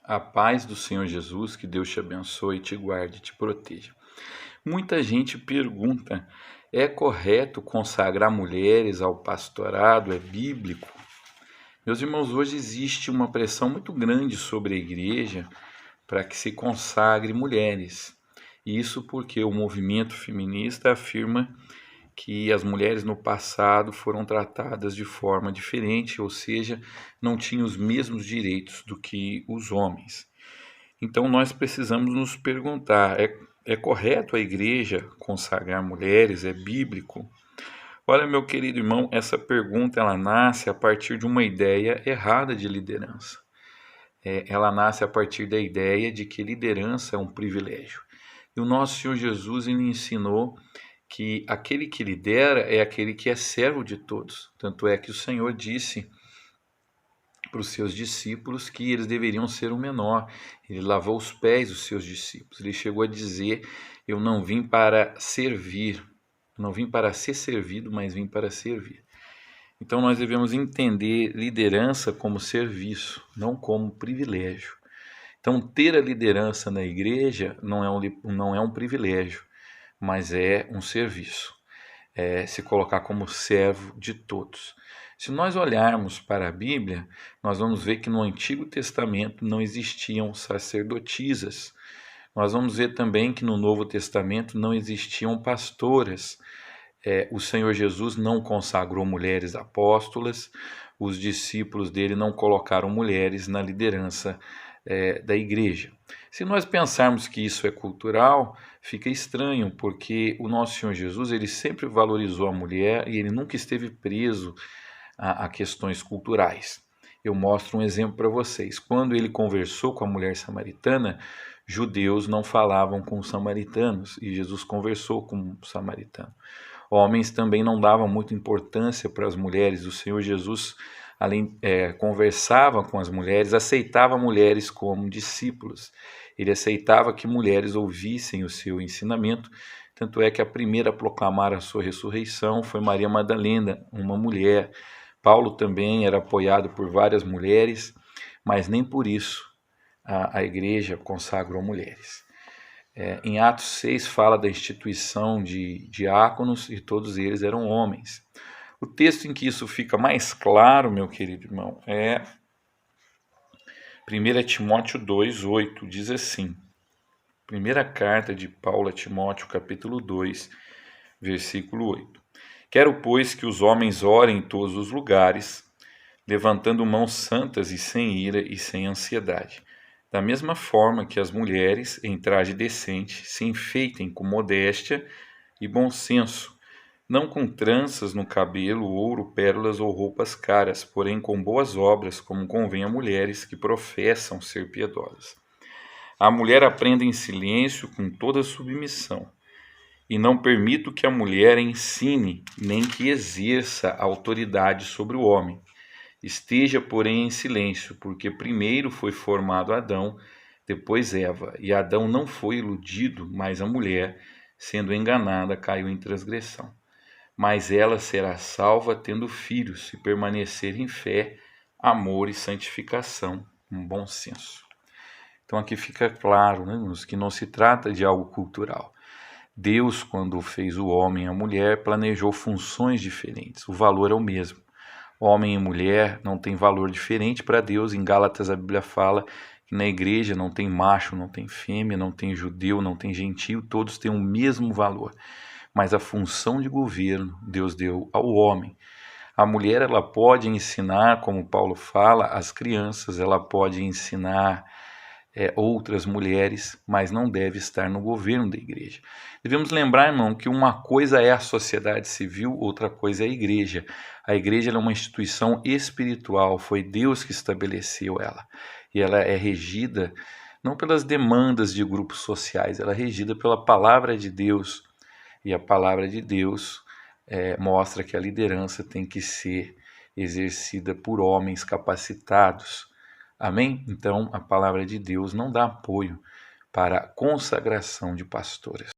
A paz do Senhor Jesus, que Deus te abençoe, te guarde e te proteja. Muita gente pergunta: é correto consagrar mulheres ao pastorado? É bíblico? Meus irmãos, hoje existe uma pressão muito grande sobre a igreja para que se consagre mulheres. Isso porque o movimento feminista afirma que as mulheres no passado foram tratadas de forma diferente, ou seja, não tinham os mesmos direitos do que os homens. Então nós precisamos nos perguntar: é correto a igreja consagrar mulheres? É bíblico? Olha, meu querido irmão, essa pergunta ela nasce a partir de uma ideia errada de liderança. Ela nasce a partir da ideia de que liderança é um privilégio. E o nosso Senhor Jesus ele ensinou que aquele que lidera é aquele que é servo de todos. Tanto é que o Senhor disse para os seus discípulos que eles deveriam ser o menor. Ele lavou os pés dos seus discípulos. Ele chegou a dizer: eu não vim para servir, não vim para ser servido, mas vim para servir. Então nós devemos entender liderança como serviço, não como privilégio. Então ter a liderança na igreja não é um privilégio, mas é um serviço. Se colocar como servo de todos. Se nós olharmos para a Bíblia, nós vamos ver que no Antigo Testamento não existiam sacerdotisas. Nós vamos ver também que no Novo Testamento não existiam pastoras. O Senhor Jesus não consagrou mulheres apóstolas, os discípulos dele não colocaram mulheres na liderança da igreja. Se nós pensarmos que isso é cultural, fica estranho, porque o nosso Senhor Jesus ele sempre valorizou a mulher e ele nunca esteve preso a questões culturais. Eu mostro um exemplo para vocês. Quando ele conversou com a mulher samaritana, judeus não falavam com os samaritanos e Jesus conversou com o samaritano. Homens também não davam muita importância para as mulheres. O Senhor Jesus conversava com as mulheres, aceitava mulheres como discípulos. Ele aceitava que mulheres ouvissem o seu ensinamento. Tanto é que a primeira a proclamar a sua ressurreição foi Maria Madalena, uma mulher. Paulo também era apoiado por várias mulheres, mas nem por isso a igreja consagrou mulheres. Em Atos 6 fala da instituição de diáconos e todos eles eram homens. O texto em que isso fica mais claro, meu querido irmão, é 1 Timóteo 2,8, diz assim, primeira carta de Paulo a Timóteo, capítulo 2, versículo 8. Quero, pois, que os homens orem em todos os lugares, levantando mãos santas e sem ira e sem ansiedade. Da mesma forma que as mulheres, em traje decente, se enfeitem com modéstia e bom senso, não com tranças no cabelo, ouro, pérolas ou roupas caras, porém com boas obras, como convém a mulheres que professam ser piedosas. A mulher aprenda em silêncio com toda submissão, e não permito que a mulher ensine, nem que exerça autoridade sobre o homem. Esteja, porém, em silêncio, porque primeiro foi formado Adão, depois Eva, e Adão não foi iludido, mas a mulher, sendo enganada, caiu em transgressão. Mas ela será salva tendo filhos, se permanecer em fé, amor e santificação, com bom senso. Então aqui fica claro, né, que não se trata de algo cultural. Deus, quando fez o homem e a mulher, planejou funções diferentes. O valor é o mesmo. Homem e mulher não tem valor diferente para Deus. Em Gálatas a Bíblia fala que na igreja não tem macho, não tem fêmea, não tem judeu, não tem gentio, todos têm o mesmo valor. Mas a função de governo Deus deu ao homem. A mulher ela pode ensinar, como Paulo fala, as crianças, ela pode ensinar outras mulheres, mas não deve estar no governo da igreja. Devemos lembrar, irmão, que uma coisa é a sociedade civil, outra coisa é a igreja. A igreja é uma instituição espiritual, foi Deus que estabeleceu ela. E ela é regida não pelas demandas de grupos sociais, ela é regida pela palavra de Deus. E a palavra de Deus mostra que a liderança tem que ser exercida por homens capacitados. Amém? Então, a palavra de Deus não dá apoio para a consagração de pastores.